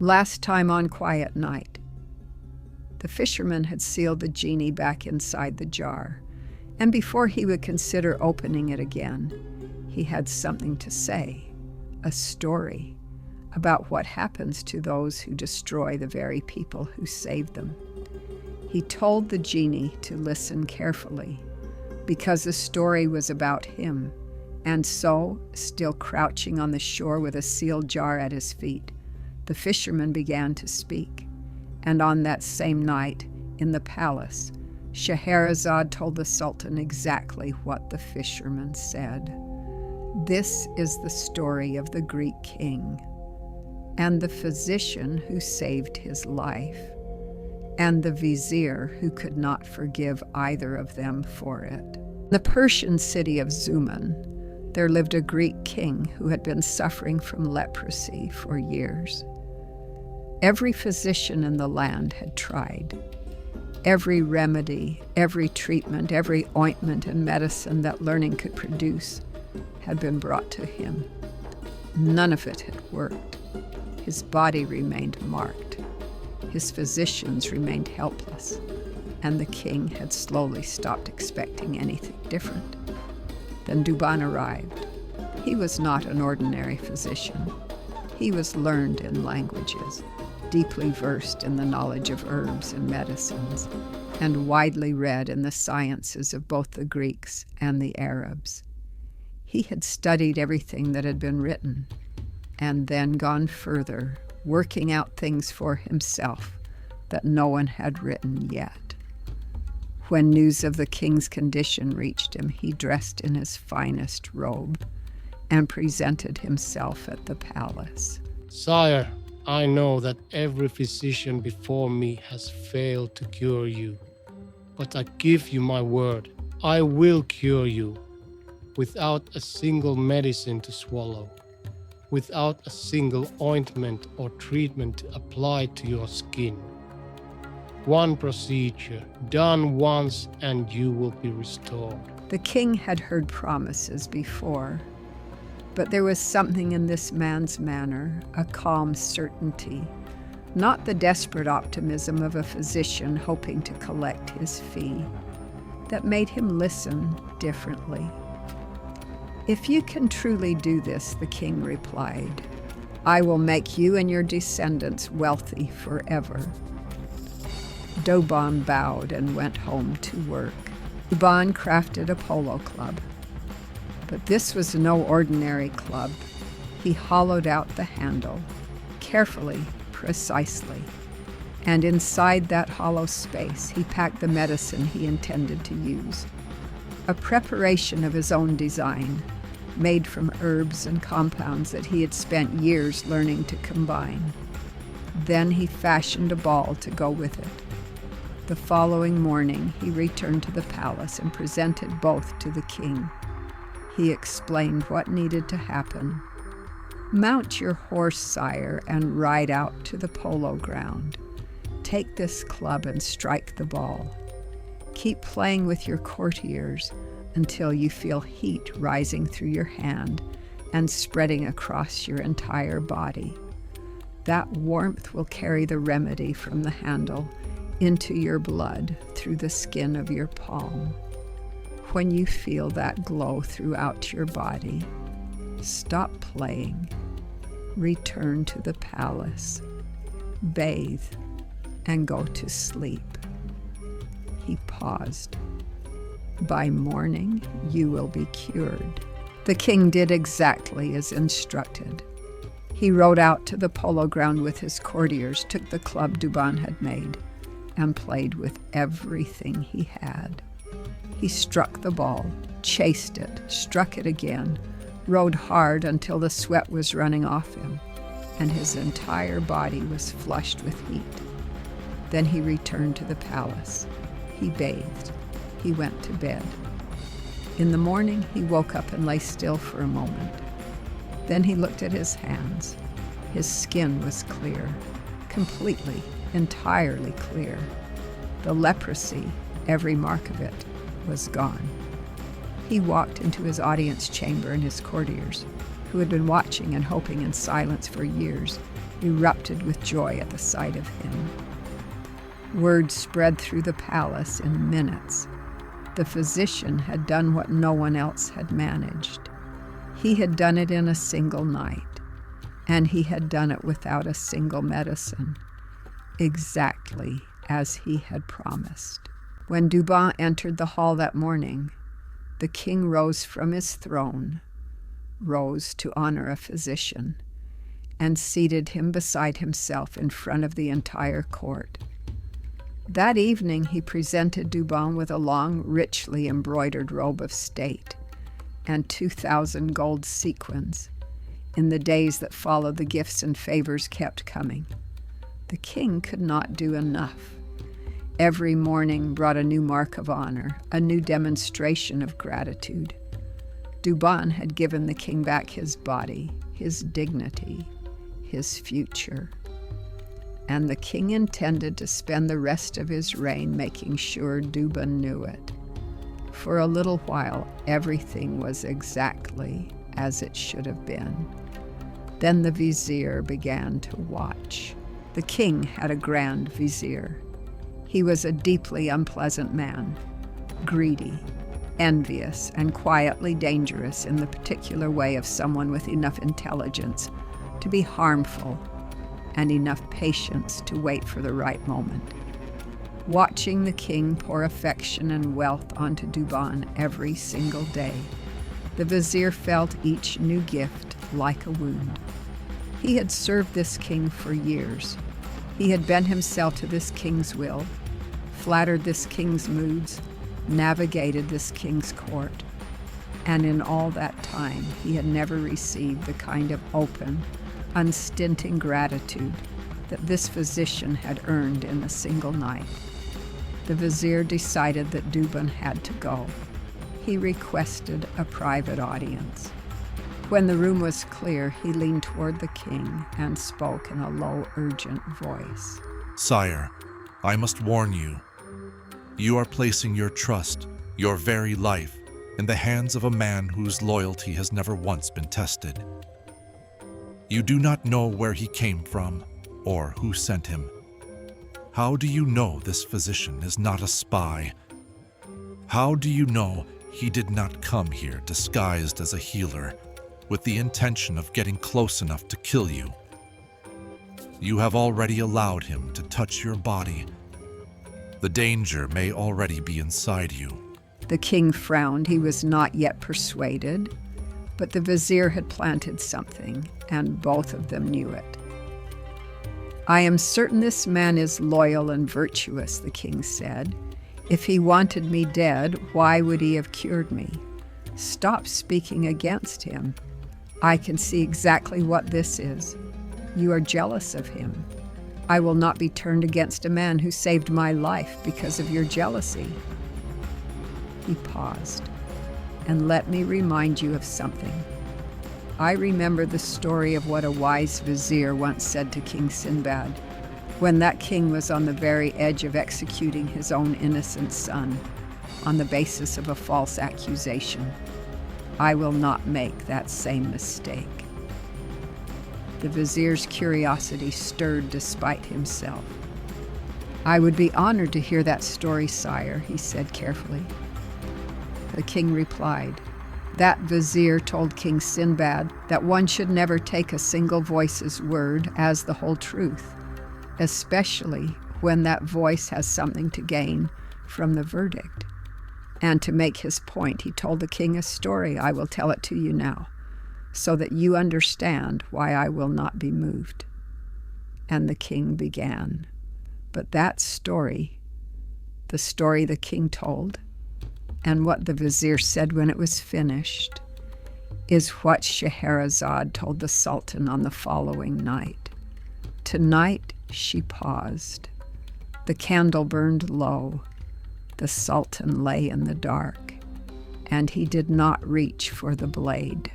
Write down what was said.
Last time on quiet night. The fisherman had sealed the genie back inside the jar, and before he would consider opening it again, he had something to say, a story about what happens to those who destroy the very people who saved them. He told the genie to listen carefully, because the story was about him, and so, still crouching on the shore with a sealed jar at his feet, the fisherman began to speak. And on that same night, in the palace, Scheherazade told the Sultan exactly what the fisherman said. This is the story of the Greek king, and the physician who saved his life, and the vizir who could not forgive either of them for it. In the Persian city of Zuman, there lived a Greek king who had been suffering from leprosy for years. Every physician in the land had tried. Every remedy, every treatment, every ointment and medicine that learning could produce had been brought to him. None of it had worked. His body remained marked. His physicians remained helpless, and the king had slowly stopped expecting anything different. Then Douban arrived. He was not an ordinary physician. He was learned in languages, deeply versed in the knowledge of herbs and medicines, and widely read in the sciences of both the Greeks and the Arabs. He had studied everything that had been written, and then gone further, working out things for himself that no one had written yet. When news of the king's condition reached him, he dressed in his finest robe and presented himself at the palace. Sire, I know that every physician before me has failed to cure you, but I give you my word, I will cure you, without a single medicine to swallow, without a single ointment or treatment applied to your skin. One procedure, done once, and you will be restored. The king had heard promises before, but there was something in this man's manner, a calm certainty, not the desperate optimism of a physician hoping to collect his fee, that made him listen differently. If you can truly do this, the king replied, I will make you and your descendants wealthy forever. Douban bowed and went home to work. Douban crafted a polo club. But this was no ordinary club. He hollowed out the handle, carefully, precisely, and inside that hollow space he packed the medicine he intended to use, a preparation of his own design, made from herbs and compounds that he had spent years learning to combine. Then he fashioned a ball to go with it. The following morning he returned to the palace and presented both to the king. He explained what needed to happen. Mount your horse, sire, and ride out to the polo ground. Take this club and strike the ball. Keep playing with your courtiers until you feel heat rising through your hand and spreading across your entire body. That warmth will carry the remedy from the handle into your blood through the skin of your palm. When you feel that glow throughout your body, stop playing, return to the palace, bathe, and go to sleep. He paused. By morning, you will be cured. The king did exactly as instructed. He rode out to the polo ground with his courtiers, took the club Douban had made, and played with everything he had. He struck the ball, chased it, struck it again, rode hard until the sweat was running off him, and his entire body was flushed with heat. Then he returned to the palace. He bathed. He went to bed. In the morning, he woke up and lay still for a moment. Then he looked at his hands. His skin was clear, completely, entirely clear. The leprosy, every mark of it, was gone. He walked into his audience chamber, and his courtiers, who had been watching and hoping in silence for years, erupted with joy at the sight of him. Word spread through the palace in minutes. The physician had done what no one else had managed. He had done it in a single night, and he had done it without a single medicine, exactly as he had promised. When Douban entered the hall that morning, the king rose from his throne, rose to honor a physician, and seated him beside himself in front of the entire court. That evening he presented Douban with a long, richly embroidered robe of state and 2,000 gold sequins. In the days that followed, the gifts and favors kept coming. The king could not do enough. Every morning brought a new mark of honor, a new demonstration of gratitude. Douban had given the king back his body, his dignity, his future. And the king intended to spend the rest of his reign making sure Douban knew it. For a little while, everything was exactly as it should have been. Then the vizier began to watch. The king had a grand vizier. He was a deeply unpleasant man, greedy, envious, and quietly dangerous in the particular way of someone with enough intelligence to be harmful and enough patience to wait for the right moment. Watching the king pour affection and wealth onto Douban every single day, the vizier felt each new gift like a wound. He had served this king for years. He had bent himself to this king's will, flattered this king's moods, navigated this king's court. And in all that time, he had never received the kind of open, unstinting gratitude that this physician had earned in a single night. The vizier decided that Douban had to go. He requested a private audience. When the room was clear, he leaned toward the king and spoke in a low, urgent voice. "Sire, I must warn you. You are placing your trust, your very life, in the hands of a man whose loyalty has never once been tested. You do not know where he came from or who sent him. How do you know this physician is not a spy? How do you know he did not come here disguised as a healer with the intention of getting close enough to kill you? You have already allowed him to touch your body. The danger may already be inside you." The king frowned. He was not yet persuaded, but the vizier had planted something, and both of them knew it. "I am certain this man is loyal and virtuous," the king said. "If he wanted me dead, why would he have cured me? Stop speaking against him. I can see exactly what this is. You are jealous of him. I will not be turned against a man who saved my life because of your jealousy." He paused. "And let me remind you of something. I remember the story of what a wise vizier once said to King Sinbad, when that king was on the very edge of executing his own innocent son on the basis of a false accusation. I will not make that same mistake." The vizier's curiosity stirred despite himself. "I would be honored to hear that story, sire," he said carefully. The king replied, "That vizier told King Sinbad that one should never take a single voice's word as the whole truth, especially when that voice has something to gain from the verdict. And to make his point, he told the king a story. I will tell it to you now, so that you understand why I will not be moved." And the king began. But that story, the story the king told, and what the vizier said when it was finished, is what Scheherazade told the Sultan on the following night. Tonight she paused. The candle burned low. The Sultan lay in the dark, and he did not reach for the blade.